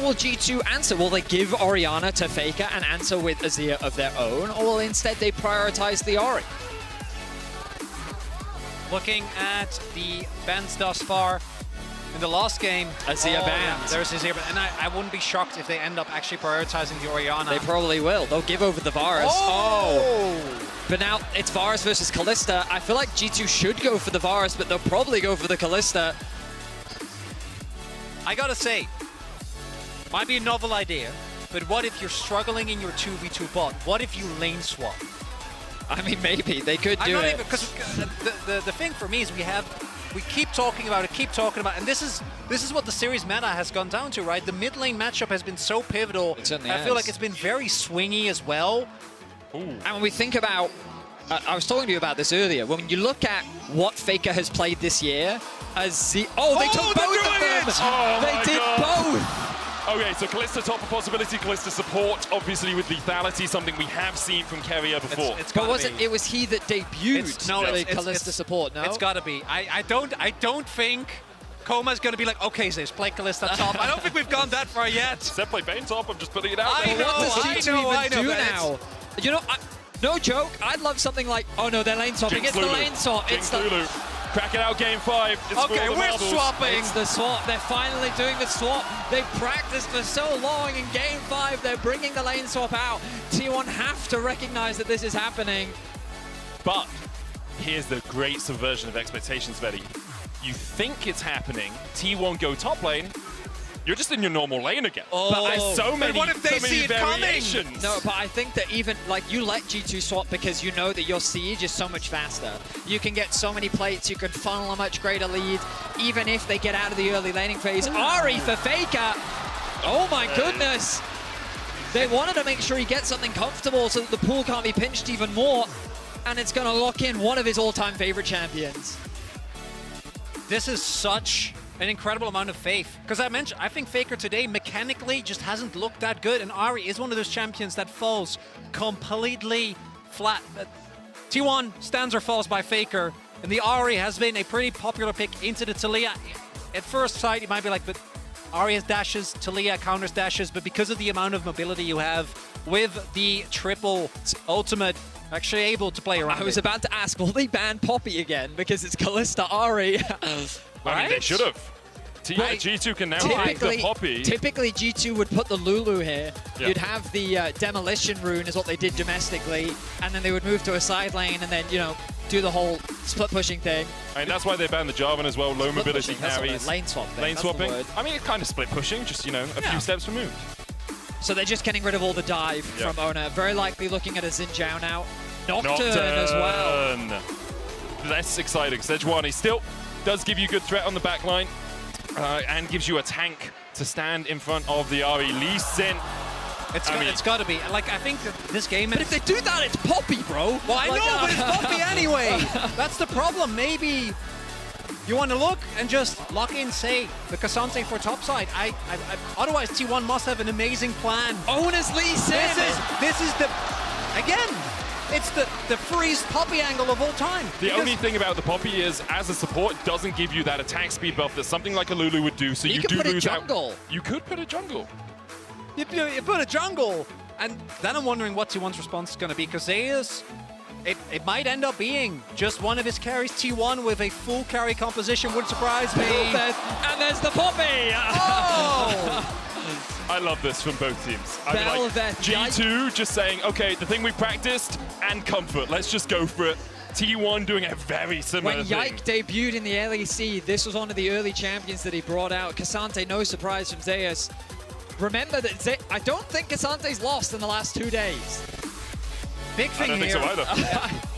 will G2 answer? Will they give Orianna to Faker and answer with Azir of their own, or will instead they prioritize the Ori? Looking at the bans thus far, in the last game, Azir banned. Yeah, there's Azir, and I wouldn't be shocked if they end up actually prioritizing the Orianna. They probably will. They'll give over the Varus. Oh! But now it's Varus versus Kalista. I feel like G2 should go for the Varus, but they'll probably go for the Kalista. I gotta say, might be a novel idea, but what if you're struggling in your 2v2 bot? What if you lane swap? I mean, maybe they could do it. Because the thing for me is we keep talking about it, and this is what the series meta has gone down to, right? The mid lane matchup has been so pivotal. I feel like it's been very swingy as well. Ooh. And when we think about, I was talking to you about this earlier, when you look at what Faker has played this year, they took both of them! They did both! Okay, so Kalista top of possibility, Kalista support, obviously with lethality, something we have seen from Keria before. But it was he that debuted Kalista support, no? It's gotta be. I don't think Koma's gonna be like, okay, Zeus, play Kalista top. I don't think we've gone that far yet. Except play Bane top, I'm just putting it out there. What does G2 even do now? You know, no joke, I'd love something like, oh no, they're lane swapping. It's the lane swap. It's the Lulu. Crack it out game 5. It's okay, we're swapping. It's the swap. They're finally doing the swap. They've practiced for so long. In game 5, they're bringing the lane swap out. T1 have to recognize that this is happening. But here's the great subversion of expectations, Vetty. You think it's happening, T1 go top lane, you're just in your normal lane again. But there's so many, what if they see it variations. coming? No, but I think that even, like, you let G2 swap because you know that your siege is so much faster. You can get so many plates, you can funnel a much greater lead, even if they get out of the early laning phase. Ari for Faker! Oh my goodness! They wanted to make sure he gets something comfortable so that the pool can't be pinched even more, and it's going to lock in one of his all-time favorite champions. This is such an incredible amount of faith. Because I think Faker today mechanically just hasn't looked that good, and Ari is one of those champions that falls completely flat. T1 stands or falls by Faker, and the Ari has been a pretty popular pick into the Taliyah. At first sight, you might be like, but Ari has dashes, Taliyah counters dashes, but because of the amount of mobility you have with the triple ultimate, actually able to play around. I was about to ask, will they ban Poppy again? Because it's Kalista Ari. I mean, they should have. G2 can now pick the Poppy. Typically, G2 would put the Lulu here. Yeah. You'd have the Demolition Rune is what they did domestically, and then they would move to a side lane and then, you know, do the whole split pushing thing. I mean, that's why they banned the Jarvan as well. Low mobility carries. Lane swap thing. Lane swapping. I mean, it's kind of split pushing, just, you know, a few steps removed. So they're just getting rid of all the dive from Ona. Very likely looking at a Xin Zhao now. Nocturne as well. Less exciting. Sejuani still does give you good threat on the back line and gives you a tank to stand in front of the Ari. Lee Sin. It's got to be. Like, I think that this game... But if they do that, it's Poppy, bro. Well, I know, but it's Poppy anyway. That's the problem. Maybe you want to look and just lock in, say, the Cassante for topside. Otherwise, T1 must have an amazing plan. Ona's Lee Sin. This is the... Again, it's the freeze Poppy angle of all time. The only thing about the Poppy is, as a support, it doesn't give you that attack speed buff that something like a Lulu would do, so you do lose out. You could put a jungle. You put a jungle, and then I'm wondering what T1's response is going to be, because Zeus, it might end up being just one of his carries. T1 with a full carry composition would surprise me. And there's the Poppy! Oh! I love this from both teams. I mean, like, G2 just saying, okay, the thing we practiced and comfort, let's just go for it. T1 doing a very similar thing. When Yike debuted in the LEC, this was one of the early champions that he brought out. Cassante, no surprise from Zeus. Remember that I don't think Cassante's lost in the last 2 days. Big thing I don't think so either.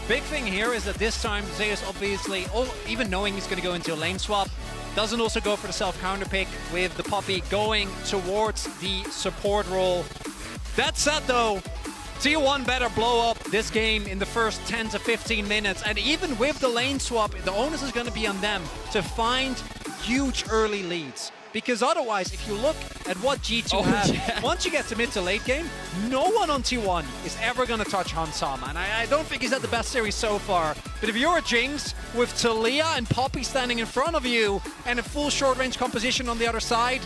Big thing here is that this time Zeus obviously, even knowing he's going to go into a lane swap, doesn't also go for the self-counter pick with the Poppy going towards the support role. That said though, T1 better blow up this game in the first 10 to 15 minutes, and even with the lane swap, the onus is going to be on them to find huge early leads. Because otherwise, if you look at what G2 have, once you get to mid to late game, no one on T1 is ever going to touch Hansama. And I don't think he's had the best series so far. But if you're a Jinx with Taliyah and Poppy standing in front of you and a full short range composition on the other side,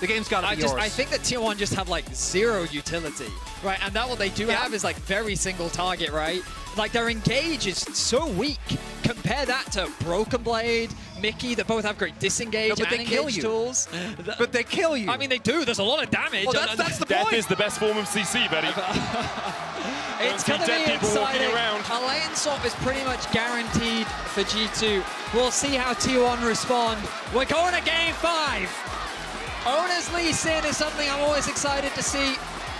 the game's got to be yours. I think that T1 just have like zero utility, right? And that what they do have is like very single target, right? Like their engage is so weak. Compare that to Broken Blade, Mickey, that both have great disengage and engage tools. But they kill you. I mean, they do. There's a lot of damage. Well, that's the Death point. is the best form of CC, Betty. It's going to be exciting. A lane swap is pretty much guaranteed for G2. We'll see how T1 respond. We're going to game 5. Owner's Lee Sin is something I'm always excited to see.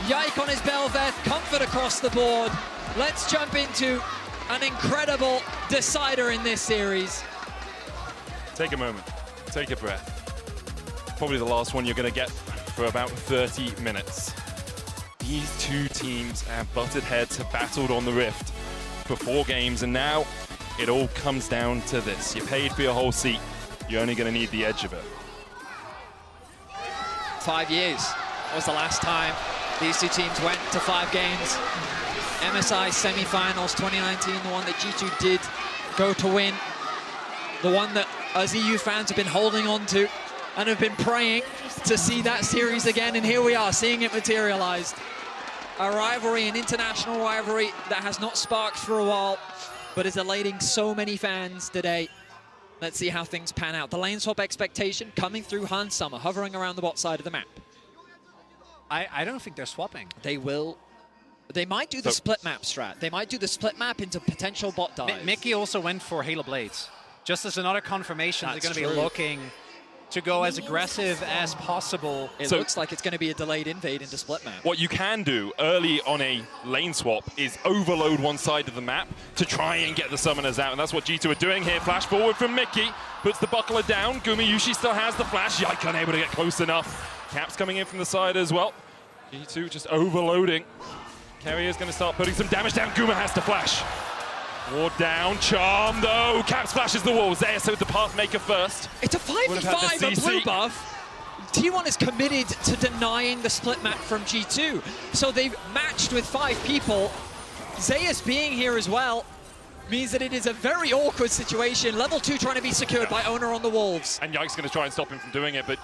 Yike on his Belveth, comfort across the board. Let's jump into an incredible decider in this series. Take a moment, take a breath. Probably the last one you're going to get for about 30 minutes. These two teams have butted heads, have battled on the Rift for 4 games, and now it all comes down to this. You paid for your whole seat, you're only going to need the edge of it. 5 years was the last time these two teams went to 5 games. MSI semi-finals 2019, the one that G2 did go to win. The one that us EU fans have been holding on to and have been praying to see that series again, and here we are, seeing it materialized. A rivalry, an international rivalry that has not sparked for a while, but is elating so many fans today. Let's see how things pan out. The lane swap expectation coming through Hans Summer, hovering around the bot side of the map. I don't think they're swapping. They will. They might do the split map strat. They might do the split map into potential bot dives. Mickey also went for Halo Blades. Just as another confirmation, they're going to be looking to go as aggressive as possible. It looks like it's going to be a delayed invade into split map. What you can do early on a lane swap is overload one side of the map to try and get the summoners out, and that's what G2 are doing here. Flash forward from Mickey, puts the buckler down. Gumayushi still has the flash. Yike unable to get close enough. Caps coming in from the side as well. G2 just overloading. Carrier's going to start putting some damage down. Guma has to flash. Ward down, Charm though. Caps flashes the walls there, so the Pathmaker first. It's a 5v5 a blue buff. T1 is committed to denying the split map from G2. So they've matched with 5 people. Zeus being here as well means that it is a very awkward situation. Level 2 trying to be secured by Owner on the Wolves. And Yike's going to try and stop him from doing it, but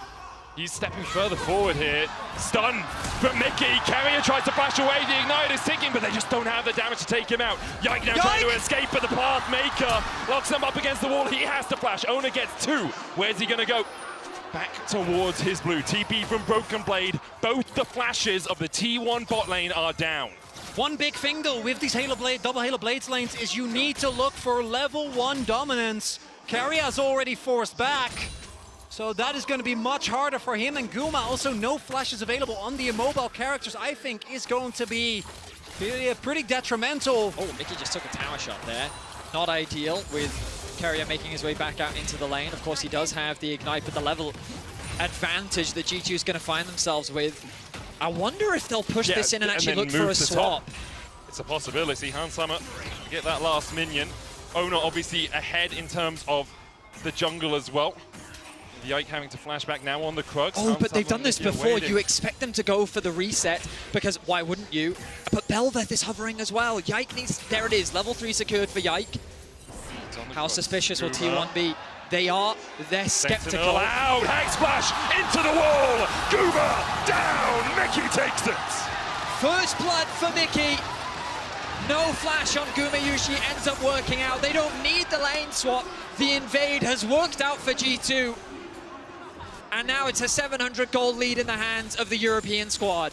he's stepping further forward here. Stun from Mickey. Carrier tries to flash away. The Ignite is ticking, but they just don't have the damage to take him out. Yike now trying to escape, but the Pathmaker locks him up against the wall. He has to flash. Owner gets 2. Where's he going to go? Back towards his blue. TP from Broken Blade. Both the flashes of the T1 bot lane are down. One big thing though with these double Halo Blades lanes is you need to look for level 1 dominance. Carrier's already forced back. So that is going to be much harder for him, and Guma also no flashes available on the immobile characters, I think is going to be pretty detrimental. Oh, Mickey just took a tower shot there. Not ideal with Carrier making his way back out into the lane. Of course, he does have the Ignite, but the level advantage that G2 is going to find themselves with. I wonder if they'll push this in and actually look for a swap. It's a possibility. Hans Summer get that last minion. Owner obviously ahead in terms of the jungle as well. Yike having to flash back now on the Krugs. Oh, but they've done this before. You expect them to go for the reset, because why wouldn't you? But Belveth is hovering as well. Yike needs... There it is. Level 3 secured for Yike. How suspicious will T1 be? They're skeptical. Sentinel out. Hag splash into the wall. Guma down. Mickey takes it. First blood for Mickey. No flash on Gumayushi ends up working out. They don't need the lane swap. The invade has worked out for G2. And now it's a 700 gold lead in the hands of the European squad.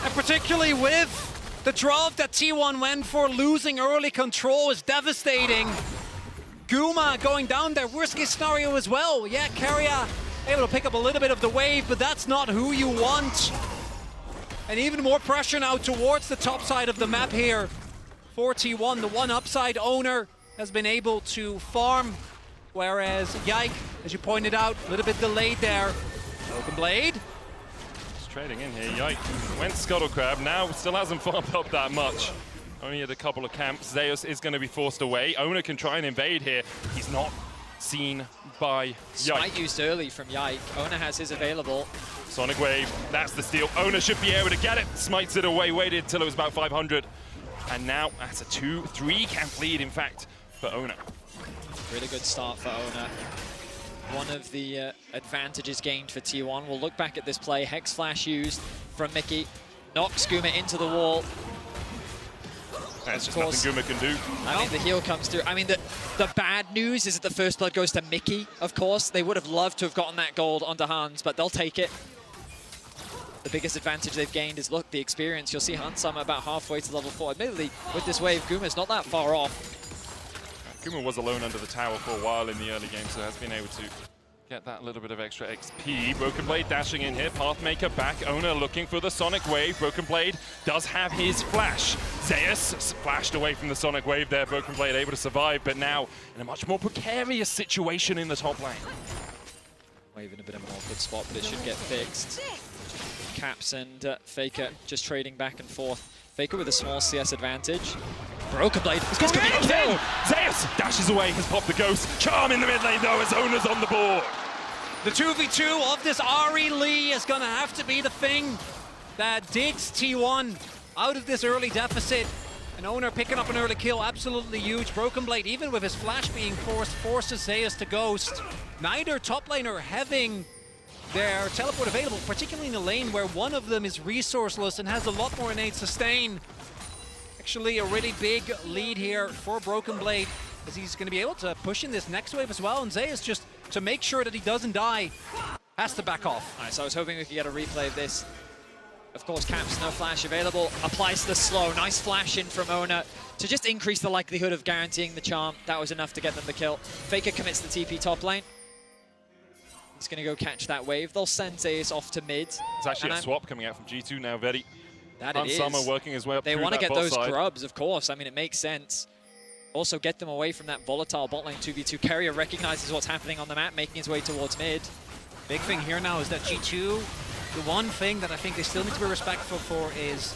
And particularly with the draft that T1 went for, losing early control is devastating. Guma going down there, worst case scenario as well. Yeah, Carrier able to pick up a little bit of the wave, but that's not who you want. And even more pressure now towards the top side of the map here for T1. The one upside Owner has been able to farm, whereas Yike, as you pointed out, a little bit delayed there. Broken Blade. Just trading in here. Yike went Scuttle Crab. Now still hasn't farmed up that much. Only had a couple of camps. Zeus is going to be forced away. Owner can try and invade here. He's not seen by Yike. Smite used early from Yike. Owner has his available. Sonic Wave, that's the steal. Owner should be able to get it. Smites it away, waited till it was about 500. And now that's a 2-3 camp lead, in fact, for Owner. Really good start for Owner. one of the advantages gained for T1. We'll look back at this play. Hex Flash used from Mickey. Knocks Guma into the wall. That's just nothing Guma can do. I mean, the heal comes through. I mean, the bad news is that the first blood goes to Mickey, of course. They would have loved to have gotten that gold onto Hans, but they'll take it. The biggest advantage they've gained is, look, the experience. You'll see Hansama about halfway to level 4. Admittedly, with this wave, Guma's not that far off. Guma was alone under the tower for a while in the early game, so has been able to get that little bit of extra XP. Broken Blade dashing in here. Pathmaker back. Owner looking for the Sonic Wave. Broken Blade does have his flash. Zeus splashed away from the Sonic Wave there. Broken Blade able to survive, but now in a much more precarious situation in the top lane. Wave in a bit of an awkward spot, but it should get fixed. Caps and Faker just trading back and forth. Faker with a small CS advantage. Broken Blade is going to get a kill! Zeus dashes away, has popped the Ghost. Charm in the mid lane though, as Owner's on the board. The 2v2 of this Ari Lee is going to have to be the thing that digs T1 out of this early deficit. An Owner picking up an early kill, absolutely huge. Broken Blade, even with his flash being forces Zeus to Ghost. Neither top laner having their teleport available, particularly in a lane where one of them is resourceless and has a lot more innate sustain. Actually, a really big lead here for Broken Blade, as he's going to be able to push in this next wave as well. And Zeus, just to make sure that he doesn't die, has to back off. All right, so I was hoping we could get a replay of this. Of course, Caps, no flash available. Applies the slow. Nice flash in from Owner to just increase the likelihood of guaranteeing the charm. That was enough to get them the kill. Faker commits the TP top lane. He's going to go catch that wave. They'll send Zeus off to mid. It's actually a swap coming out from G2 now, Vedi. That it is. Summer working his way up. They want to get those side. grubs, of course. I mean, it makes sense. Also, get them away from that volatile bot lane 2v2. Carrier recognizes what's happening on the map, making his way towards mid. Big thing here now is that G2, the one thing that I think they still need to be respectful for is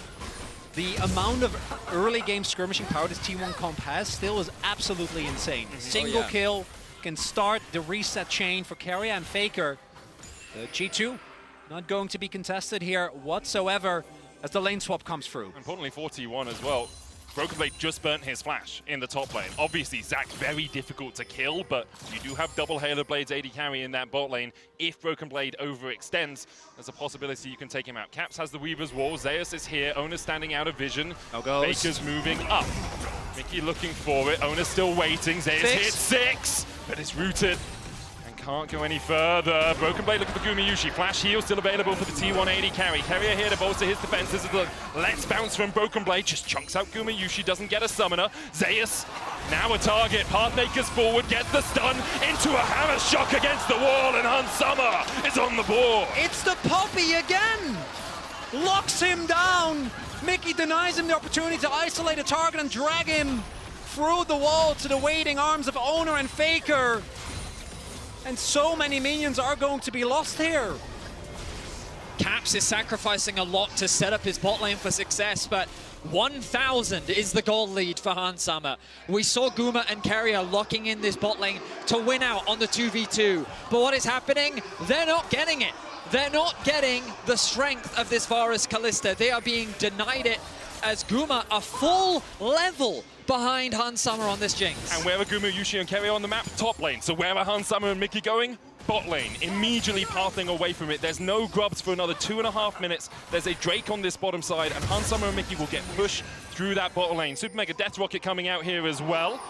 the amount of early game skirmishing power this T1 comp has still is absolutely insane. Single kill can start the reset chain for Carrier and Faker. G2 not going to be contested here whatsoever as the lane swap comes through. Importantly for T1 as well, Broken Blade just burnt his flash in the top lane. Obviously, Zac very difficult to kill, but you do have double Halo Blades AD carry in that bot lane. If Broken Blade overextends, there's a possibility you can take him out. Caps has the Weaver's Wall, Zeus is here, Owner's standing out of vision. Faker's moving up. Mickey looking for it, Owner's still waiting, Zeus hits 6, but it's rooted. Can't go any further. Broken Blade looking for Gumayushi. Flash heal still available for the T180 carry. Carrier here to bolster his defenses. Let's bounce from Broken Blade. Just chunks out Gumayushi. Doesn't get a summoner. Zeus now a target. Pathmaker's forward. Gets the stun into a hammer shock against the wall. And Hansama is on the board. It's the Poppy again. Locks him down. Mickey denies him the opportunity to isolate a target and drag him through the wall to the waiting arms of Owner and Faker. And so many minions are going to be lost here. Caps is sacrificing a lot to set up his bot lane for success, but 1,000 is the goal lead for Hansama. We saw Guma and Carrier locking in this bot lane to win out on the 2v2. But what is happening? They're not getting it. They're not getting the strength of this Varus Kalista. They are being denied it as Guma a full level behind Hansama on this Jinx. And where are Gumayushi and Carrier on the map? Top lane. So where are Hansama and Mickey going? Bot lane. Immediately pathing away from it. There's no grubs for another 2.5 minutes. There's a Drake on this bottom side, and Hansama and Mickey will get pushed through that bot lane. Super Mega Death Rocket coming out here as well.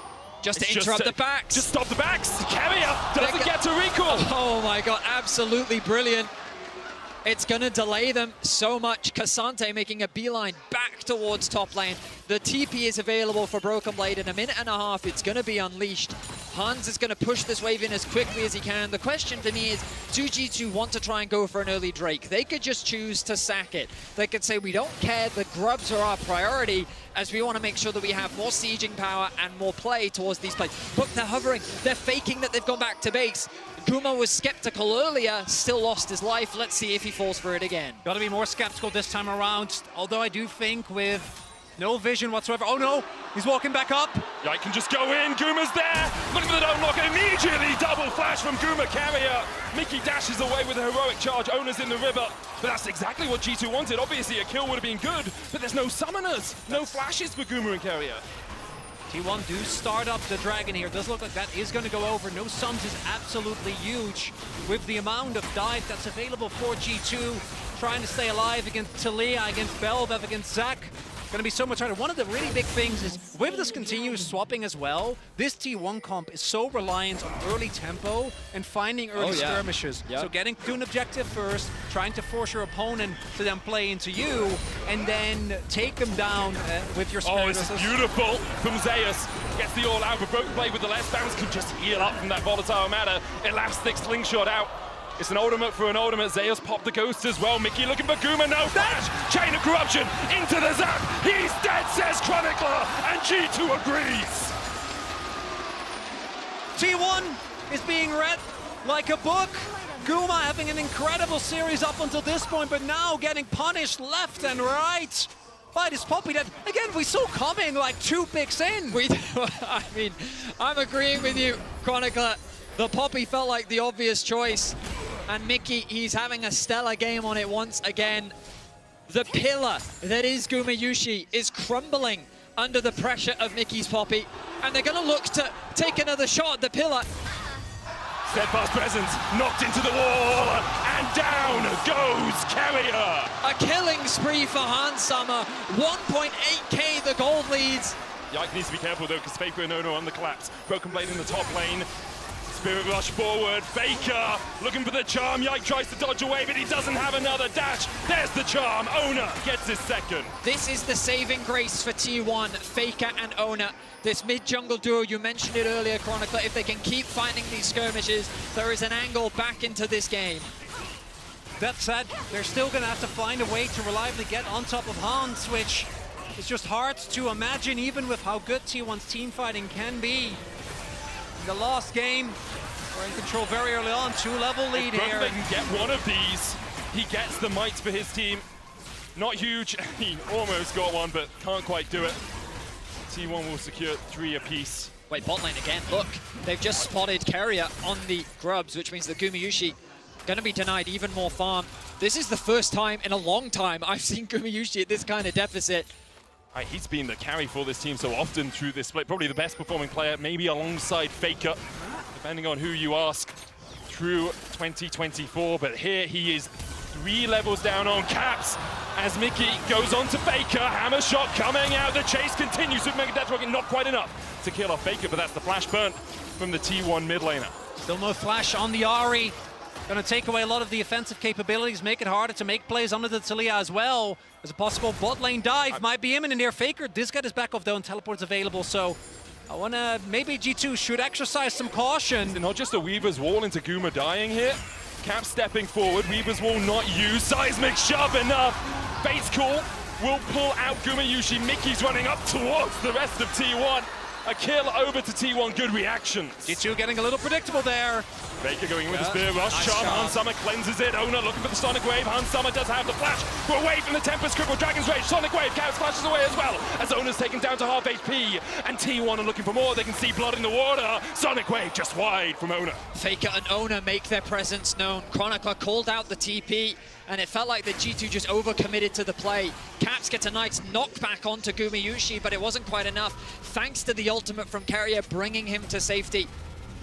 Just to interrupt the backs. Just stop the backs. Carrier doesn't get to recall. Oh my god, absolutely brilliant. It's going to delay them so much. Cassante making a beeline back towards top lane. The TP is available for Broken Blade in a minute and a half. It's going to be unleashed. Hans is going to push this wave in as quickly as he can. The question for me is, do G2 want to try and go for an early Drake? They could just choose to sack it. They could say, we don't care, the grubs are our priority, as we want to make sure that we have more sieging power and more play towards these plays. Look, they're hovering. They're faking that they've gone back to base. Guma was skeptical earlier, still lost his life. Let's see if he falls for it again. Got to be more skeptical this time around, although I do think with no vision whatsoever. Oh no, he's walking back up. Yeah, he can just go in. Guma's there. Look at the don't lock. Immediately double flash from Guma. Carrier. Mickey dashes away with a heroic charge. Owner's in the river. But that's exactly what G2 wanted. Obviously, a kill would have been good, but there's no summoners. No flashes for Guma and Carrier. T1 do start up the Dragon here. Does look like that is going to go over. No sums is absolutely huge with the amount of dive that's available for G2. Trying to stay alive against Talia, against Belvev, against Zac. Going to be so much harder. One of the really big things is with this continuous swapping as well, this T1 comp is so reliant on early tempo and finding early skirmishes. So do an objective first, trying to force your opponent to then play into you, and then take them down with your spirit. Oh, it's beautiful from Zeus. Gets the all out, but Broken Blade with the left bounce can just heal up from that volatile matter. Elastic slingshot out. It's an ultimate for an ultimate. Zeus popped the ghost as well. Mickey looking for Guma, no flash. Chain of corruption into the zap. He's dead, says Chronicler, and G2 agrees. T1 is being read like a book. Guma having an incredible series up until this point, but now getting punished left and right by this Poppy that, again, we saw coming like 2 picks in. I mean, I'm agreeing with you, Chronicler. The Poppy felt like the obvious choice. And Mickey, he's having a stellar game on it once again. The pillar that is Gumayusi is crumbling under the pressure of Mickey's Poppy. And they're going to look to take another shot at the pillar. Steadfast presence knocked into the wall, and down goes Carrier. A killing spree for Hans Summer. 1.8k the gold leads. Yike needs to be careful though, because Faker and Ono on the collapse. Broken Blade in the top lane. Spirit rush forward, Faker looking for the charm. Yike tries to dodge away, but he doesn't have another dash. There's the charm. Ona gets his second. This is the saving grace for T1, Faker and Ona. This mid-jungle duo, you mentioned it earlier, Chronicler. If they can keep finding these skirmishes, there is an angle back into this game. That said, they're still going to have to find a way to reliably get on top of Hans, which is just hard to imagine, even with how good T1's team fighting can be. The last game, we're in control very early on, 2-level lead here. They can get one of these. He gets the mites for his team. Not huge, he almost got one, but can't quite do it. T1 will secure 3 apiece. Wait, bot lane again, look. They've just spotted Carrier on the grubs, which means that Gumayusi gonna be denied even more farm. This is the first time in a long time I've seen Gumayusi at this kind of deficit. He's been the carry for this team so often through this split. Probably the best performing player, maybe alongside Faker, depending on who you ask, through 2024. But here he is 3 levels down on Caps as Mickey goes on to Faker. Hammer shot coming out. The chase continues with Mega Death Rocket. Not quite enough to kill off Faker, but that's the flash burn from the T1 mid laner. Still no flash on the Ahri. Going to take away a lot of the offensive capabilities, make it harder to make plays under the Talia as well. There's a possible bot lane dive, might be imminent here. Faker does get his back off though, and teleport's available, so I want to, maybe G2 should exercise some caution. Not just a Weaver's Wall into Guma dying here. Cap stepping forward, Weaver's Wall not used. Seismic shove enough. Base call will pull out Gumayusi. Mickey's running up towards the rest of T1. A kill over to T1, good reactions. G2 getting a little predictable there. Baker going with the Spear Rush. Nice Charm, charm. Hans Summer cleanses it. Ona looking for the Sonic Wave. Hans Summer does have the flash. We're away from the Tempest Cripple, Dragon's Rage. Sonic Wave, Chaos flashes away as well. As Ona's taken down to half HP. And T1 are looking for more. They can see blood in the water. Sonic Wave just wide from Ona. Faker and Ona make their presence known. Chronicler called out the TP, and it felt like the G2 just overcommitted to the play. Caps gets a nice knockback onto Gumayusi, but it wasn't quite enough, thanks to the ultimate from Carrier bringing him to safety.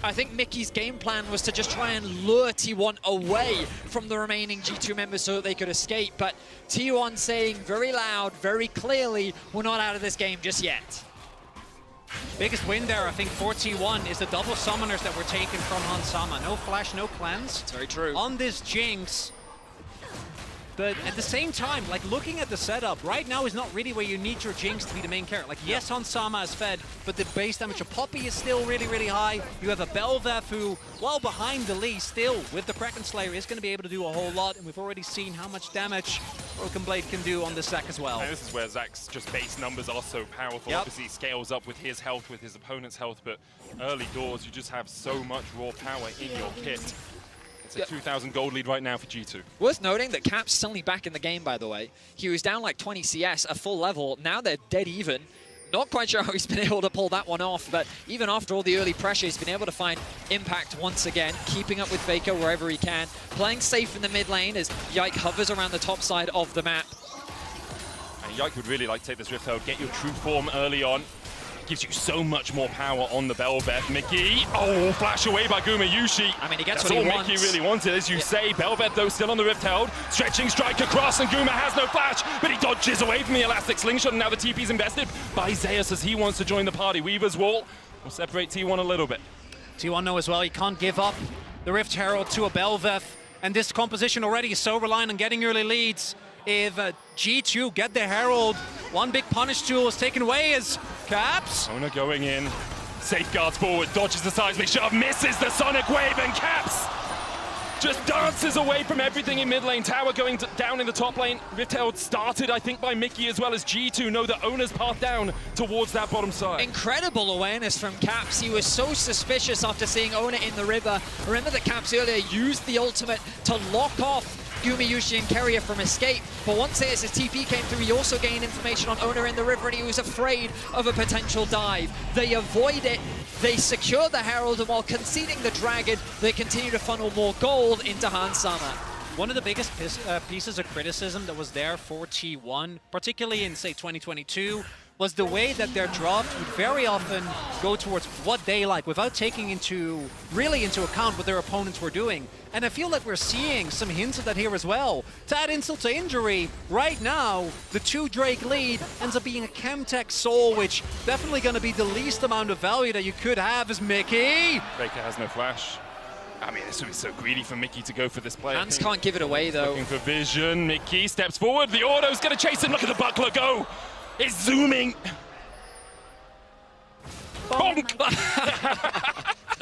I think Mickey's game plan was to just try and lure T1 away from the remaining G2 members so that they could escape, but T1 saying very loud, very clearly, we're not out of this game just yet. Biggest win there, I think, for T1 is the double summoners that were taken from Hans Sama. No flash, no cleanse. It's very true. On this Jinx. But at the same time, like, looking at the setup, right now is not really where you need your Jinx to be the main character. Like, yes, Hans Sama is fed, but the base damage of Poppy is still really, really high. You have a Belvev who, while behind the Lee, still, with the Kraken Slayer, is going to be able to do a whole lot, and we've already seen how much damage Broken Blade can do on this Zac as well. And this is where Zac's just base numbers are so powerful. Yep. Obviously, he scales up with his health, with his opponent's health, but early doors, you just have so much raw power in your kit. It's a 2,000 gold lead right now for G2. Worth noting that Cap's suddenly back in the game, by the way. He was down like 20 CS, a full level. Now they're dead even. Not quite sure how he's been able to pull that one off, but even after all the early pressure, he's been able to find impact once again, keeping up with Faker wherever he can, playing safe in the mid lane as Yike hovers around the top side of the map. And Yike would really like to take this Rift Herald, get your true form early on. gives you so much more power on the Belveth. Mickey, oh, flash away by Gumayushi. I mean, he gets That's what he all wants. Mickey really wanted, as you say. Belveth, though, still on the Rift Herald. Stretching strike across, and Guma has no flash, but he dodges away from the Elastic Slingshot, and now the TP's invested by Zeus as he wants to join the party. Weaver's Wall will separate T1 a little bit. T1 know as well, he can't give up the Rift Herald to a Belveth, and this composition already is so reliant on getting early leads. If G2 get the Herald, one big punish tool is taken away as Caps. Ona going in, safeguards forward, dodges the seismic shove, misses the Sonic Wave, and Caps just dances away from everything in mid lane. Tower going down in the top lane. Rift Herald started, I think, by Mickey as well as G2 know the owner's path down towards that bottom side. Incredible awareness from Caps. He was so suspicious after seeing Ona in the river. Remember that Caps earlier used the ultimate to lock off Gumayushi and Keria from escape, but once his TP came through, he also gained information on Ona in the river, and he was afraid of a potential dive. They avoid it, they secure the Herald, and while conceding the Dragon, they continue to funnel more gold into Han Sama. One of the biggest pieces of criticism that was there for T1, particularly in, say, 2022, was the way that their draft would very often go towards what they like without taking really into account what their opponents were doing. And I feel like we're seeing some hints of that here as well. To add insult to injury, right now, the 2 Drake lead ends up being a Chemtech Soul, which definitely going to be the least amount of value that you could have as Mickey. Baker has no flash. I mean, this would be so greedy for Mickey to go for this play. Hans can't give it away, though. Looking for vision. Mickey steps forward. The auto's going to chase him. Look at the buckler go. It's zooming. Bonk.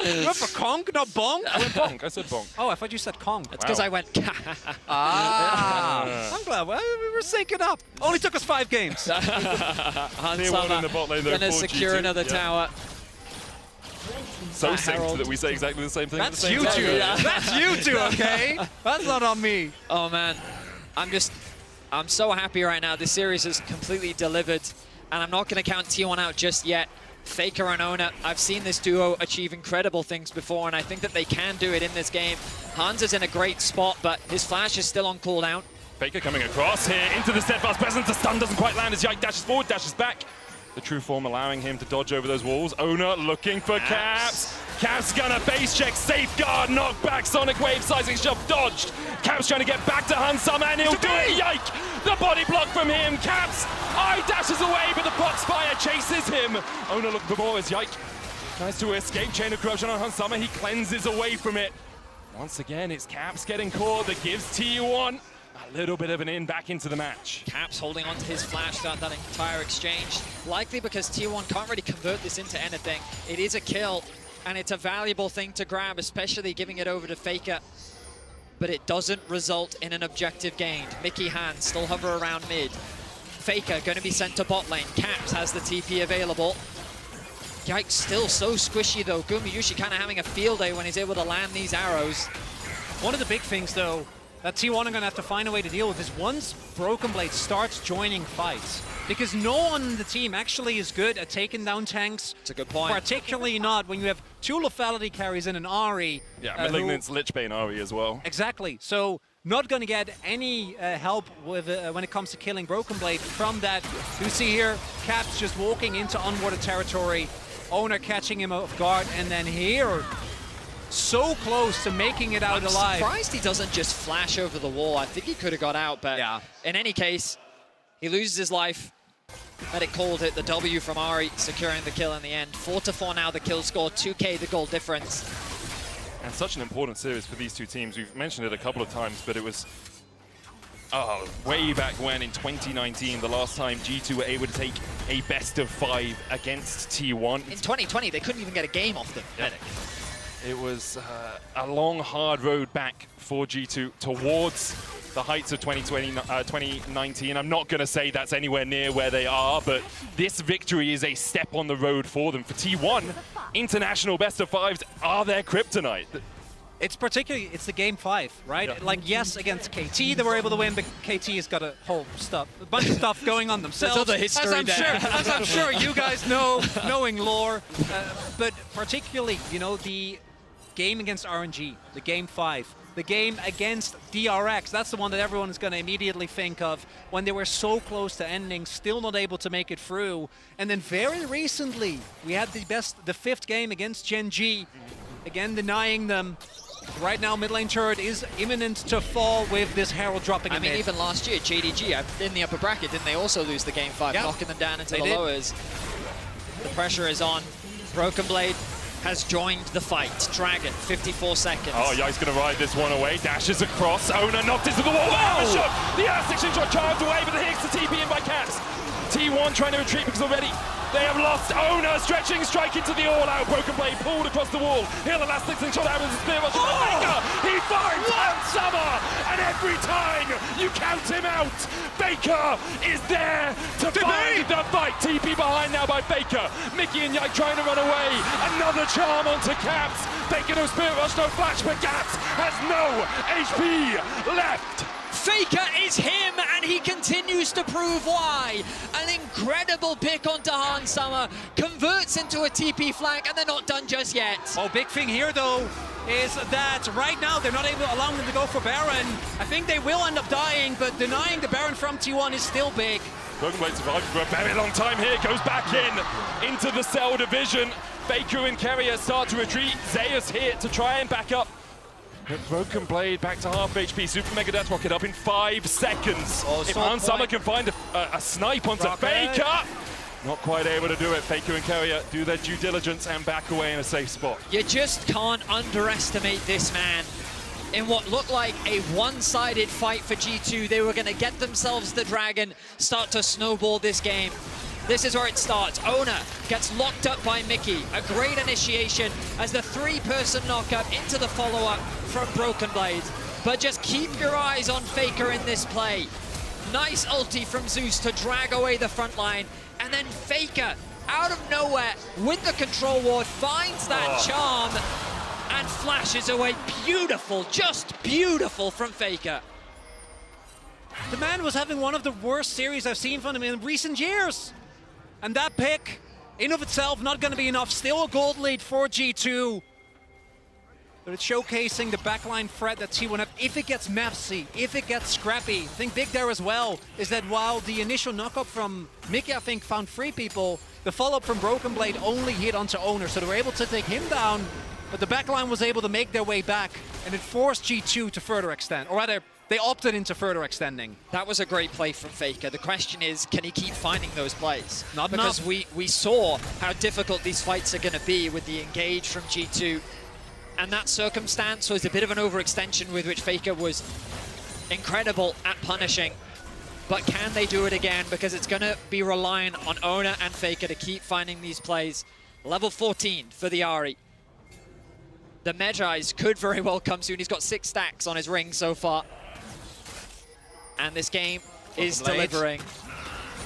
You went for Konk, not Bonk? I went bonk. I said bonk. Oh, I thought you said Kong. That's because I went. I'm glad we were syncing up. Only took us 5 games. Han Clear one in the bot lane, though, gonna for secure G2. another tower. So Herald. synced that we say exactly the same thing at the That's same you time. two. Yeah. That's you two, okay? That's not on me. Oh man, I'm so happy right now. This series has completely delivered, and I'm not going to count T1 out just yet. Faker and Ona, I've seen this duo achieve incredible things before, and I think that they can do it in this game. Hans is in a great spot, but his flash is still on cooldown. Faker coming across here into the steadfast presence. The stun doesn't quite land as Yike dashes forward, dashes back. The true form allowing him to dodge over those walls. Ona looking for Caps. Caps gonna base check, safeguard, knock back, Sonic Wave, sizing shove, dodged. Caps trying to get back to Han Sama, and he'll do it. Yike! The body block from him. Caps eye dashes away, but the Foxfire chases him. Ona looking for more as Yike tries to escape. Chain of corruption on Han Sama. He cleanses away from it. Once again, it's Caps getting caught that gives T1 a little bit of an in back into the match. Caps holding on to his flash throughout that entire exchange. Likely because T1 can't really convert this into anything. It is a kill, and it's a valuable thing to grab, especially giving it over to Faker. But it doesn't result in an objective gained. Mickey Hans still hover around mid. Faker going to be sent to bot lane. Caps has the TP available. Yikes, still so squishy though. Gumayushi kind of having a field day when he's able to land these arrows. One of the big things, though, that T1 are going to have to find a way to deal with is once Broken Blade starts joining fights, because no one on the team actually is good at taking down tanks. It's a good point. Particularly not when you have 2 lethality carries and an Ahri. Yeah, Malignant's Lichbane Ahri as well. Exactly. So not going to get any help with when it comes to killing Broken Blade from that. You see here, Caps just walking into unwarded territory, Owner catching him off guard, and then here, so close to making it out alive. I'm surprised he doesn't just flash over the wall. I think he could have got out, but Yeah. in any case, he loses his life. Medic called it, the W from Ahri, securing the kill in the end. 4-4 now, the kill score, 2K the goal difference. And such an important series for these two teams. We've mentioned it a couple of times, but it was way back when in 2019, the last time G2 were able to take a best of 5 against T1. In 2020, they couldn't even get a game off them. Yep. It was a long, hard road back for G2 towards the heights of 2019. I'm not going to say that's anywhere near where they are, but this victory is a step on the road for them. For T1, international best of 5s are their kryptonite. It's particularly, it's the game 5, right? Yeah. Like, yes, against KT they were able to win, but KT has got a bunch of stuff going on themselves. There's other history as I'm sure you guys know, knowing lore. But particularly, you know, the game against RNG, the game 5, the game against DRX. That's the one that everyone is going to immediately think of when they were so close to ending, still not able to make it through. And then very recently, we had the fifth game against Gen G, again denying them. Right now, mid lane turret is imminent to fall with this Herald dropping in mid. Even last year, JDG in the upper bracket, didn't they also lose the game 5, knocking them down into the lowers? The pressure is on. Broken Blade has joined the fight. Dragon, 54 seconds. Oh, Yike's going to ride this one away. Dashes across. Owner knocked into the wall. Wow! The shot. The elastic shot charged away, but the hits the TP in by Caps. T1 trying to retreat because already they have lost. Owner stretching, strike into the all-out. Broken Blade pulled across the wall. Here, the last thing shot out of the spear. Faker, he finds Summer, and every time you count him out, Faker is there to find the fight. TP behind now by Faker. Mickey and Yike trying to run away. Another charm onto Caps. Faker no Spirit Rush, no flash, but Caps has no HP left. Faker is him, and he continues to prove why. An incredible pick onto Hans Summer, converts into a TP flank, and they're not done just yet. Oh, big thing here, though, is that right now they're not able to allow them to go for Baron. I think they will end up dying, but denying the Baron from T1 is still big. Broken Blade survived for a very long time here, goes back into the Cell division. Faker and Carrier start to retreat. Zeus here to try and back up. But Broken Blade back to half HP. Super Mega Death Rocket up in 5 seconds. Oh, if Hans Summer can find a snipe onto Faker, not quite able to do it. Faker and Carrier do their due diligence and back away in a safe spot. You just can't underestimate this man. In what looked like a one-sided fight for G2, they were going to get themselves the Dragon, start to snowball this game. This is where it starts. Ona gets locked up by Mickey. A great initiation as the 3-person knock-up into the follow-up from Broken Blade. But just keep your eyes on Faker in this play. Nice ulti from Zeus to drag away the front line. And then Faker, out of nowhere, with the control ward, finds that charm and flashes away. Beautiful, just beautiful from Faker. The man was having one of the worst series I've seen from him in recent years. And that pick, in of itself, not going to be enough. Still a gold lead for G2. But it's showcasing the backline threat that T1 have. If it gets messy, if it gets scrappy, I think big there as well is that while the initial knock-up from Mickey, I think, found 3 people, the follow-up from Broken Blade only hit onto Owner, so they were able to take him down, but the backline was able to make their way back, and it forced G2 to further extend, or rather, they opted into further extending. That was a great play from Faker. The question is, can he keep finding those plays? Not because enough. we saw how difficult these fights are going to be with the engage from G2. And that circumstance was a bit of an overextension with which Faker was incredible at punishing. But can they do it again? Because it's going to be relying on Ona and Faker to keep finding these plays. Level 14 for the Ahri. The Medjais could very well come soon. He's got 6 stacks on his ring so far. And this game is delivering.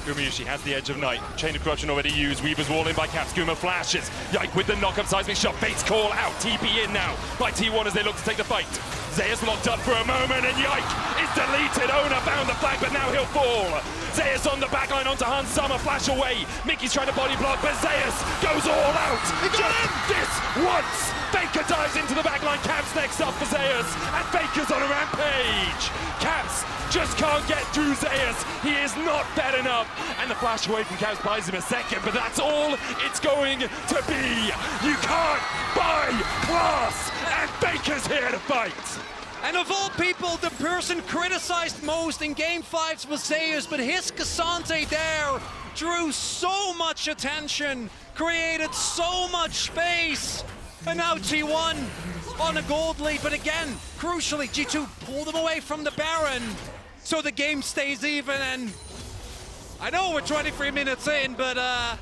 Gumayushi has the edge of night. Chain of Corruption already used. Weaver's wall in by Caps. Guma flashes. Yike with the knock-up seismic shot. Bates call out. TP in now by T1 as they look to take the fight. Zeus locked up for a moment and Yike is deleted. Ona found the flag, but now he'll fall. Zeus on the backline onto Hans Summer. Flash away. Mickey's trying to body block, but Zeus goes all out. Just this once. Faker dives into the backline. Caps next up for Zeus. And Faker's on a rampage. Caps just can't get through Zeus. He is not fed enough. And the flash away from Caps buys him a second, but that's all it's going to be. You can't buy class, and Faker's here to fight. And of all people, the person criticized most in Game 5 was Zeus, but his Cassante there drew so much attention, created so much space, and now T1 on a gold lead, but again, crucially, G2 pulled them away from the Baron, so the game stays even, and I know we're 23 minutes in, but I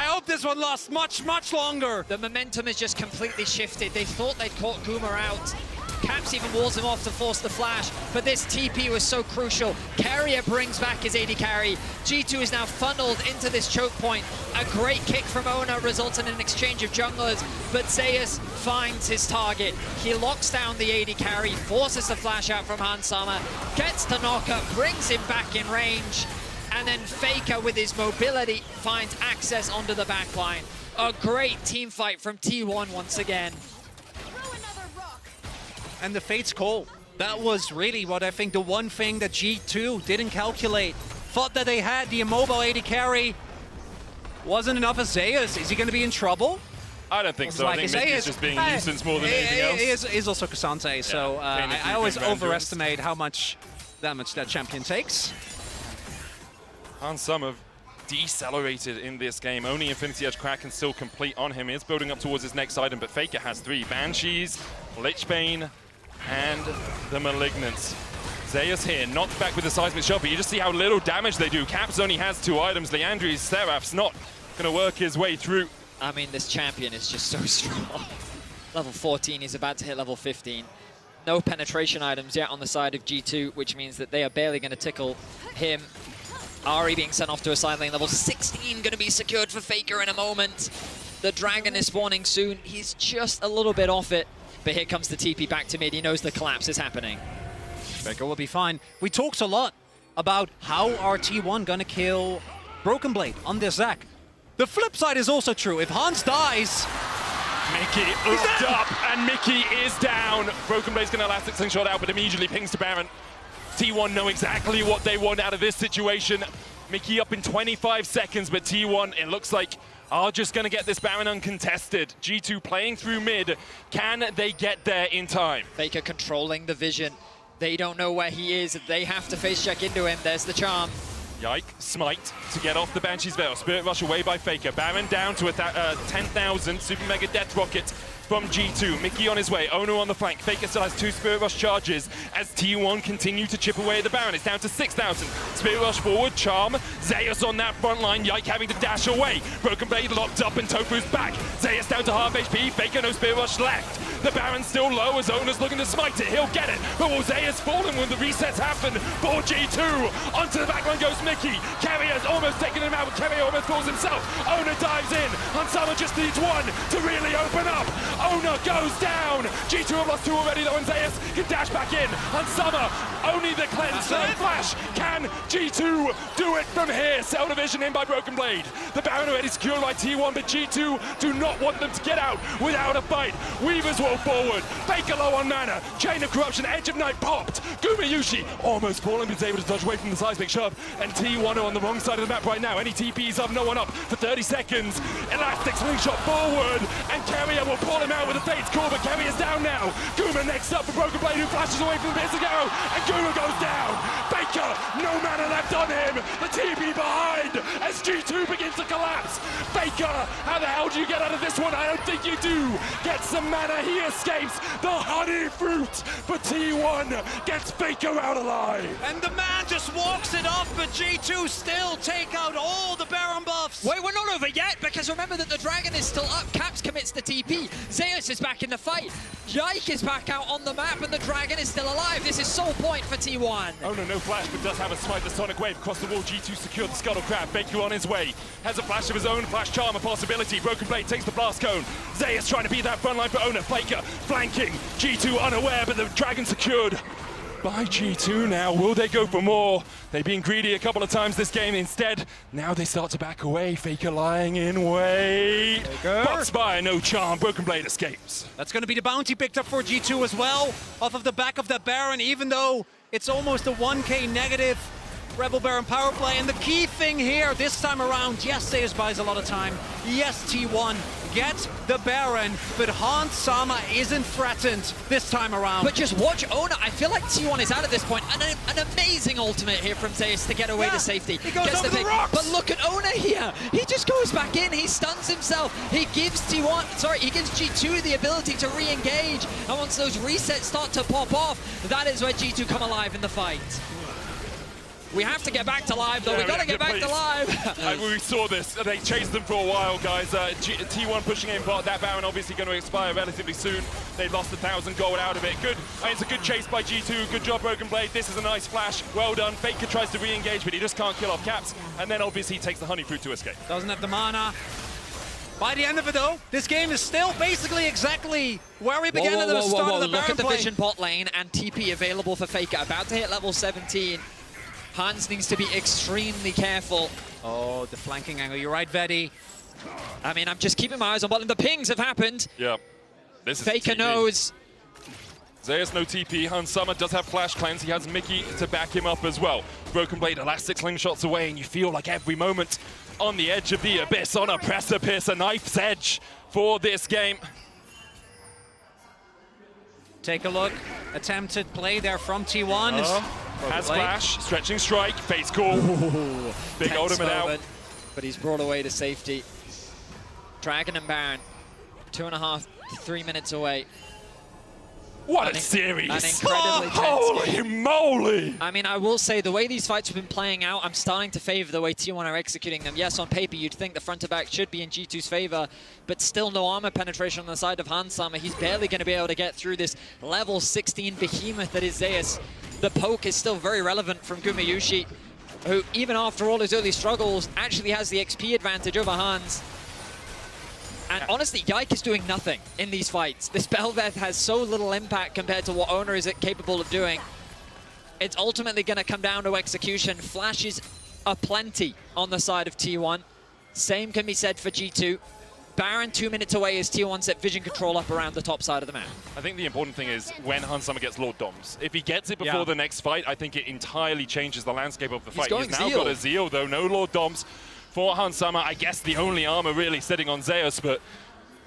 hope this one lasts much, much longer. The momentum has just completely shifted. They thought they'd caught Guma out. Caps even walls him off to force the flash, but this TP was so crucial. Carrier brings back his AD carry. G2 is now funneled into this choke point. A great kick from Ona results in an exchange of junglers, but Zeus finds his target. He locks down the AD carry, forces the flash out from Hans Summer, gets the knockup, brings him back in range, and then Faker with his mobility finds access onto the backline. A great team fight from T1 once again. And the Fate's call. That was really what I think the one thing that G2 didn't calculate. Thought that they had the immobile AD carry. Wasn't enough as Zeus. Is he going to be in trouble? I don't think so. I think Mickey's just being a nuisance more than anything else. He is also Cassante, so I always overestimate how much damage that champion takes. Hans Summer decelerated in this game. Only Infinity Edge Crack can still complete on him. He is building up towards his next item, but Faker has 3. Banshees, Lichbane, and the Malignance. Zeus here, knocked back with the seismic shot, but you just see how little damage they do. Caps only has 2 items. Leandri's Seraph's not going to work his way through. I mean, this champion is just so strong. Level 14, he's about to hit level 15. No penetration items yet on the side of G2, which means that they are barely going to tickle him. Ari being sent off to a side lane. Level 16 going to be secured for Faker in a moment. The dragon is spawning soon. He's just a little bit off it. But here comes the TP back to mid. He knows the collapse is happening. Faker will be fine. We talked a lot about how are T1 going to kill Broken Blade on this Zac. The flip side is also true. If Hans dies... Mickey looked up, and Mickey is down. Broken Blade's going to elastic slingshot out, but immediately pings to Baron. T1 know exactly what they want out of this situation. Mickey up in 25 seconds, but T1, it looks like, are just going to get this Baron uncontested. G2 playing through mid. Can they get there in time? Faker controlling the vision. They don't know where he is. They have to face check into him. There's the charm. Yike, smite to get off the Banshee's Veil. Spirit Rush away by Faker. Baron down to a 10,000. Super Mega Death Rocket from G2. Mickey on his way. Ono on the flank. Faker still has 2 Spirit Rush charges as T1 continue to chip away at the Baron. It's down to 6,000. Spirit Rush forward. Charm. Zeus on that front line. Yike having to dash away. Broken Blade locked up and Tofu's back. Zeus down to half HP. Faker no Spirit Rush left. The Baron's still low as Ono's looking to smite it. He'll get it. But will Zeus fallen when the resets happen for G2? Onto the backline goes Mickey. Carrier's almost taken him out, but Carrier almost falls himself. Ono dives in. Hansama just needs 1 to really open up. Ono goes down. G2 have lost 2 already though, and Zeus can dash back in. Hansama, only the cleanse and flash. Can G2 do it from here? Cell division in by Broken Blade. The Baron already secured by T1, but G2 do not want them to get out without a fight. Weavers roll forward. Faker low on mana. Chain of Corruption, Edge of Night popped. Gumayushi almost falling, but is able to dodge away from the seismic shove. And T1 are on the wrong side of the map right now. Any TPs up, no one up for 30 seconds. Elastic slingshot forward, and Carrier will pull him out with a Fate's call, but Carrier's down now. Guma next up for Broken Blade, who flashes away from the piercing arrow, and Guma goes down. Faker, no mana left on him. The TP behind as G2 begins to collapse. Faker, how the hell do you get out of this one? I don't think you do. Get some mana, he escapes. The honey fruit, but T1 gets Faker out alive. And the man just walks it off, but G2 still take out all the Baron buffs. Wait, we're not over yet, because remember that the dragon is still up. Caps commits the TP. Zeus is back in the fight. Yike is back out on the map, and the dragon is still alive. This is sole point for T1. Oh no flash, but does have a smite. The Sonic Wave across the wall. G2 secured the Scuttle Crab. Faker on his way. Has a flash of his own. Flash charm a possibility. Broken Blade takes the blast cone. Zeus trying to beat that front line for Ona. Faker flanking. G2 unaware, but the dragon secured by G2 now. Will they go for more? They've been greedy a couple of times this game. Instead, now they start to back away. Faker lying in wait. Box by, no charm. Broken Blade escapes. That's going to be the bounty picked up for G2 as well, off of the back of the Baron, even though it's almost a 1k negative Rebel Baron power play. And the key thing here this time around, yes, Zeus buys a lot of time. Yes, T1 get the Baron, but Hans Sama isn't threatened this time around. But just watch Ona. I feel like T1 is out at this point. An amazing ultimate here from Zeus to get away to safety. He goes over the rocks. But look at Ona here. He just goes back in. He stuns himself. He gives he gives G2 the ability to re-engage. And once those resets start to pop off, that is where G2 come alive in the fight. We have to get back to live, though. We got to get back to live. We saw this. They chased them for a while, guys. T1 pushing in bot. That Baron obviously going to expire relatively soon. They've lost 1,000 gold out of it. Good. It's a good chase by G2. Good job, Broken Blade. This is a nice flash. Well done. Faker tries to re-engage, but he just can't kill off Caps. And then obviously he takes the honey fruit to escape. Doesn't have the mana. By the end of it, though, this game is still basically exactly where we began at the start of the Baron Look at the play. vision bot lane and TP available for Faker. About to hit level 17. Hans needs to be extremely careful. Oh, the flanking angle. You're right, Vedi. I mean, I'm just keeping my eyes on bottom. The pings have happened. Yeah. This is Faker knows. Zeus no TP, Hansama does have Flash Cleanse, he has Mickey to back him up as well. Broken Blade, Elastic slingshots away, and you feel like every moment on the edge of the abyss, on a precipice, a knife's edge for this game. Take a look, attempted play there from T1. Has Flash, stretching strike, face call. Big ultimate out. But he's brought away to safety. Dragon and Baron, 2.5, 3 minutes away. What a series! An incredibly tense Holy game. moly! I mean, I will say, the way these fights have been playing out, I'm starting to favor the way T1 are executing them. Yes, on paper, you'd think the front to back should be in G2's favor, but still no armor penetration on the side of Hansama. He's barely going to be able to get through this level 16 behemoth that is Zeus. The poke is still very relevant from Gumayushi, who, even after all his early struggles, actually has the XP advantage over Hans. And honestly, Yike is doing nothing in these fights. This Belveth has so little impact compared to what Owner is capable of doing. It's ultimately going to come down to execution. Flashes aplenty on the side of T1. Same can be said for G2. Baron 2 minutes away as T1 set vision control up around the top side of the map. I think the important thing is when Hansama gets Lord Doms. If he gets it before the next fight, I think it entirely changes the landscape of the fight. He's now got a Zeal, though, no Lord Doms for Hansama. I guess the only armor really sitting on Zeus, but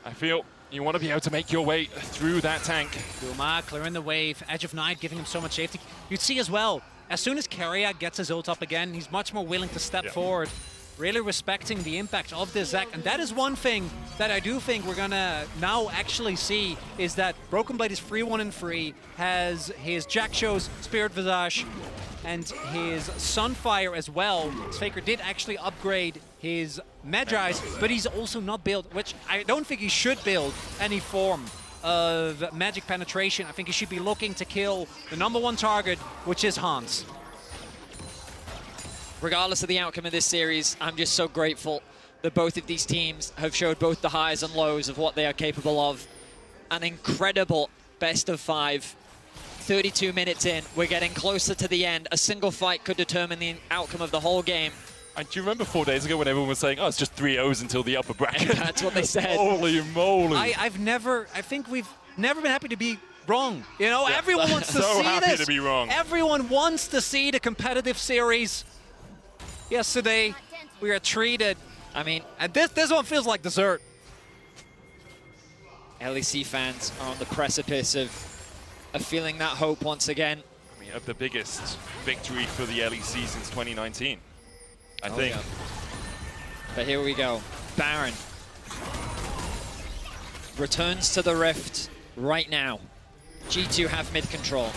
I feel you want to be able to make your way through that tank. Guma clearing the wave, Edge of Night giving him so much safety. You'd see as well, as soon as Keria gets his ult up again, he's much more willing to step forward, really respecting the impact of this Zac. And that is one thing that I do think we're gonna now actually see, is that Broken Blade is free one and free, has his Jack Show's Spirit Visage, and his Sunfire as well. Faker did actually upgrade his Magi's, but he's also not built, which I don't think he should build any form of magic penetration. I think he should be looking to kill the #1 target, which is Hans. Regardless of the outcome of this series, I'm just so grateful that both of these teams have showed both the highs and lows of what they are capable of. An incredible best of 5. 32 minutes in, we're getting closer to the end. A single fight could determine the outcome of the whole game. And do you remember 4 days ago when everyone was saying, oh, it's just 3-0s until the upper bracket? That's what they said. Holy moly. I think we've never been happy to be wrong. You know, everyone wants to so see happy this. to be wrong. Everyone wants to see the competitive series. Yesterday, we were treated. I mean, and this one feels like dessert. LEC fans are on the precipice of feeling that hope once again. I mean, of the biggest victory for the LEC since 2019, I think. Yeah. But here we go. Baron returns to the Rift right now. G2 have mid control.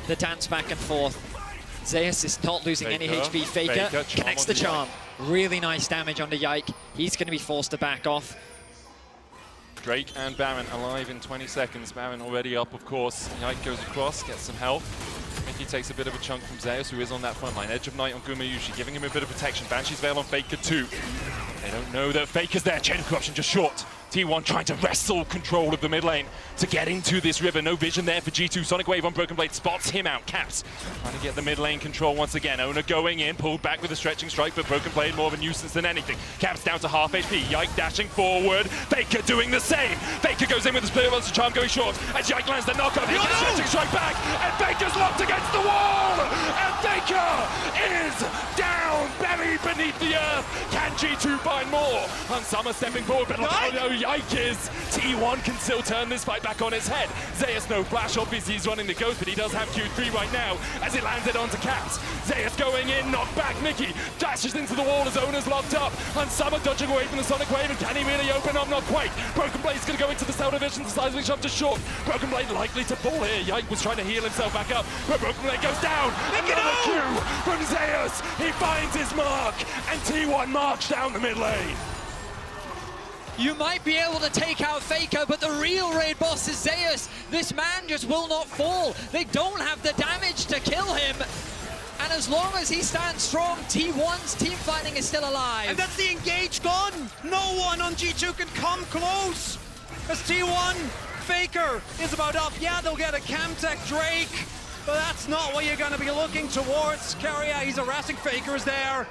The dance back and forth. Zeus is not losing any HP. Faker connects the charm. Really nice damage onto Yike. He's going to be forced to back off. Drake and Baron alive in 20 seconds. Baron already up, of course. Yike goes across, gets some help. Mickey takes a bit of a chunk from Zeus, who is on that front line. Edge of Night on Gumayushi, giving him a bit of protection. Banshee's Veil on Faker too. They don't know that Faker's there. Chain of Corruption just short. T1 trying to wrestle control of the mid lane to get into this river. No vision there for G2. Sonic Wave on Broken Blade spots him out. Caps trying to get the mid lane control once again. Owner going in, pulled back with a stretching strike, but Broken Blade more of a nuisance than anything. Caps down to half HP. Yike dashing forward. Faker doing the same. Faker goes in with the Spirit Monster Charm going short as Yike lands the knockoff. He gets a stretching strike back, and Faker's locked against the wall. And Faker is down, buried beneath the earth. Can G2 find more? Hansama stepping forward, but look how low Yike is. T1 can still turn this fight back on its head. Zeus no flash, obviously he's running the ghost, but he does have Q3 right now as it landed onto Caps. Zeus going in, knocked back. Mickey dashes into the wall as Owner's locked up. Hansama dodging away from the Sonic Wave, and can he really open up? Not quite. Broken Blade's going to go into the cell division, the seismic shot to short. Broken Blade likely to fall here. Yike was trying to heal himself back up, but Broken Blade goes down. Another Q from Zeus. He finds his mark, and T1 march down the mid lane. You might be able to take out Faker, but the real raid boss is Zeus. This man just will not fall. They don't have the damage to kill him. And as long as he stands strong, T1's team fighting is still alive. And that's the engage gone. No one on G2 can come close. As T1, Faker is about up. Yeah, they'll get a Camtech Drake, but that's not what you're going to be looking towards. Keria, he's harassing Faker is there.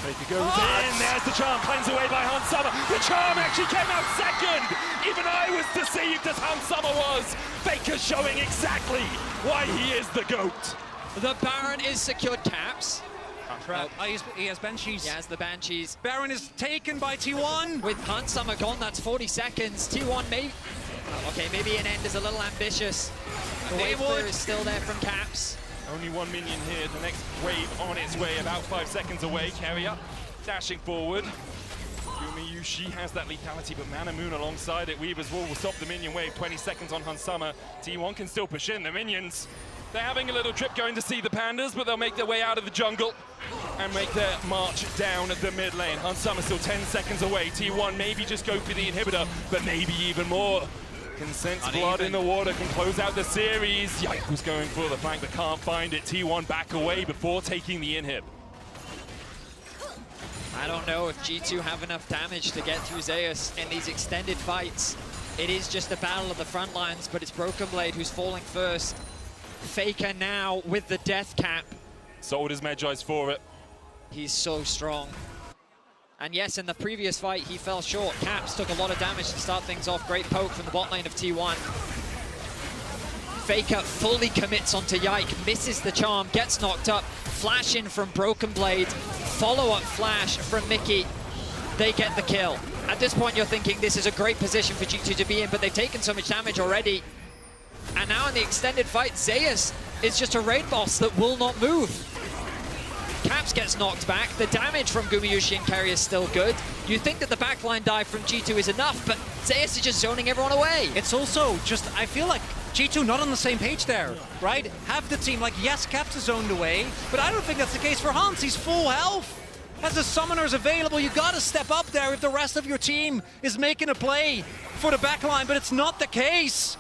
Faker goes in, there's the charm, cleansed away by Hansama. The charm actually came out second Even I was deceived as Hansama was. Faker showing exactly why he is the GOAT. The Baron is secured, Caps. Trap. Oh, he has Banshees. He has the Banshees. Baron is taken by T1. With Hansama gone, that's 40 seconds. T1 may... Okay, maybe an end is a little ambitious. The wave clear is still there from Caps. Only 1 minion here. The next wave on its way, about 5 seconds away. Carrier dashing forward. Yushi has that lethality, but Mana Moon alongside it. Weaver's Wall will stop the minion wave. 20 seconds on Hansama. T1 can still push in. The minions, they're having a little trip going to see the pandas, but they'll make their way out of the jungle and make their march down the mid lane. Hansama still 10 seconds away. T1 maybe just go for the inhibitor, but maybe even more. Can sense blood in the water, can close out the series. Yike was going for the flank, but can't find it. T1 back away before taking the inhib. I don't know if G2 have enough damage to get through Zeus in these extended fights. It is just a battle of the front lines, but it's Broken Blade who's falling first. Faker now with the death cap. Sold his Medjay's for it. He's so strong. And yes, in the previous fight, he fell short. Caps took a lot of damage to start things off. Great poke from the bot lane of T1. Faker fully commits onto Yike, misses the charm, gets knocked up. Flash in from Broken Blade. Follow-up flash from Mickey. They get the kill. At this point, you're thinking this is a great position for G2 to be in, but they've taken so much damage already. And now in the extended fight, Zeus is just a raid boss that will not move. Caps gets knocked back. The damage from Gumayushi and Carrier is still good. You think that the backline dive from G2 is enough, but Zeus is just zoning everyone away. It's also just, I feel like G2 not on the same page there, right? Have the team, like, yes, Caps is zoned away, but I don't think that's the case for Hans. He's full health. As the summoners available, you gotta step up there if the rest of your team is making a play for the backline, but it's not the case.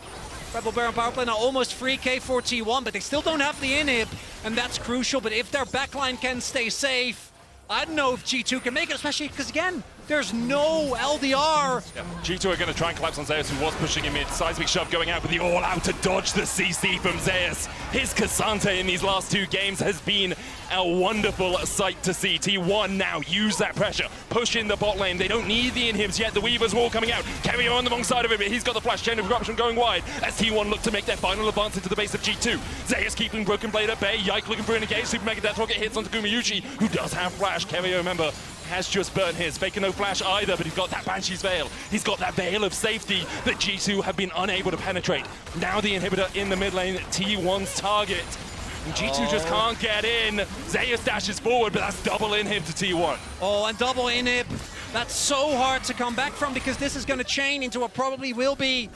Rebel Baron power play now almost free K for T1, but they still don't have the inhib, and that's crucial. But if their backline can stay safe, I don't know if G2 can make it, especially because, again, there's no LDR. Yeah. G2 are going to try and collapse on Zeus, who was pushing him mid. Seismic shove going out, but the all-out to dodge the CC from Zeus. His Cassante in these last 2 games has been a wonderful sight to see. T1 now use that pressure, push in the bot lane. They don't need the inhibs yet. The Weaver's Wall coming out. Carrier on the wrong side of it, but he's got the flash. Chain of Corruption going wide as T1 look to make their final advance into the base of G2. Zeus keeping Broken Blade at bay. Yike looking for an engage. Super Mega Death Rocket hits onto Gumayushi, who does have flash. Carrier, remember, has just burnt his. Faker no flash either, but he's got that Banshee's Veil. He's got that veil of safety that G2 have been unable to penetrate. Now the inhibitor in the mid lane, T1's target. And G2 just can't get in. Zeus dashes forward, but that's double inhib to T1. Oh, and double inhib. That's so hard to come back from because this is going to chain into what probably will be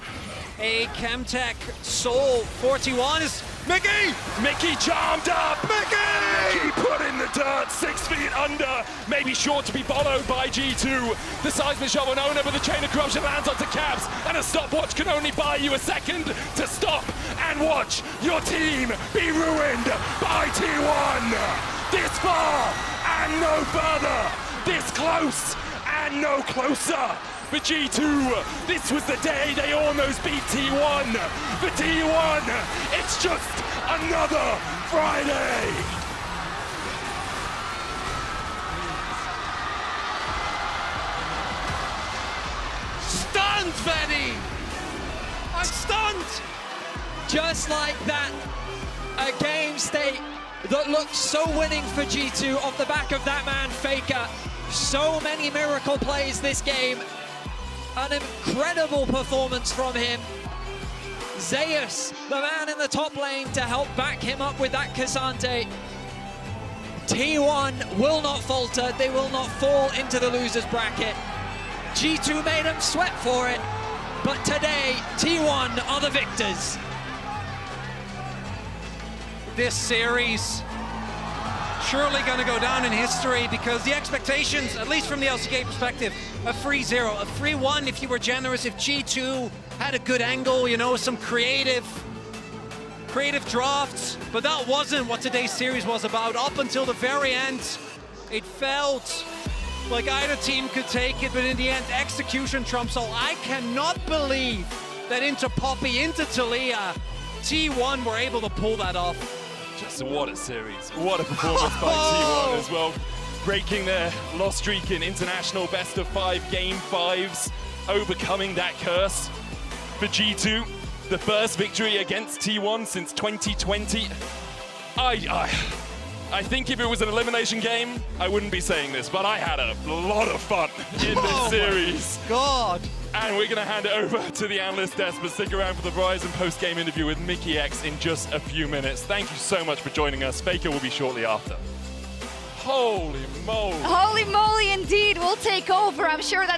a Chemtech soul. 41 is Mickey! Mickey charmed up! Mickey put in the dirt, 6 feet under. Maybe short to be followed by G2. The seismic shove on Ona, but the chain of corruption lands onto Caps, and a stopwatch can only buy you a second to stop and watch your team be ruined by T1. This far and no further. This close and no closer. For G2, this was the day they almost beat T1. For T1, it's just another Friday. Stunned, Benny! I'm stunned! Just like that, a game state that looked so winning for G2 off the back of that man, Faker. So many miracle plays this game. An incredible performance from him. Zeus, the man in the top lane, to help back him up with that Cassante. T1 will not falter. They will not fall into the losers bracket. G2 made them sweat for it, but today, T1 are the victors. This series surely going to go down in history because the expectations, at least from the LCK perspective, a 3-0, a 3-1 if you were generous, if G2 had a good angle, you know, some creative drafts, but that wasn't what today's series was about. Up until the very end, it felt like either team could take it, but in the end, execution trumps all. I cannot believe that into Poppy, into Talia, T1 were able to pull that off. Just what a series. What a performance by T1 as well. Breaking their loss streak in international best of 5 game 5s. overcoming that curse for G2. The first victory against T1 since 2020. I think if it was an elimination game, I wouldn't be saying this, but I had a lot of fun in this series. God. And we're going to hand it over to the analyst desk, but stick around for the Verizon post-game interview with Mickey X in just a few minutes. Thank you so much for joining us. Faker will be shortly after. Holy moly. Holy moly indeed. We'll take over. I'm sure that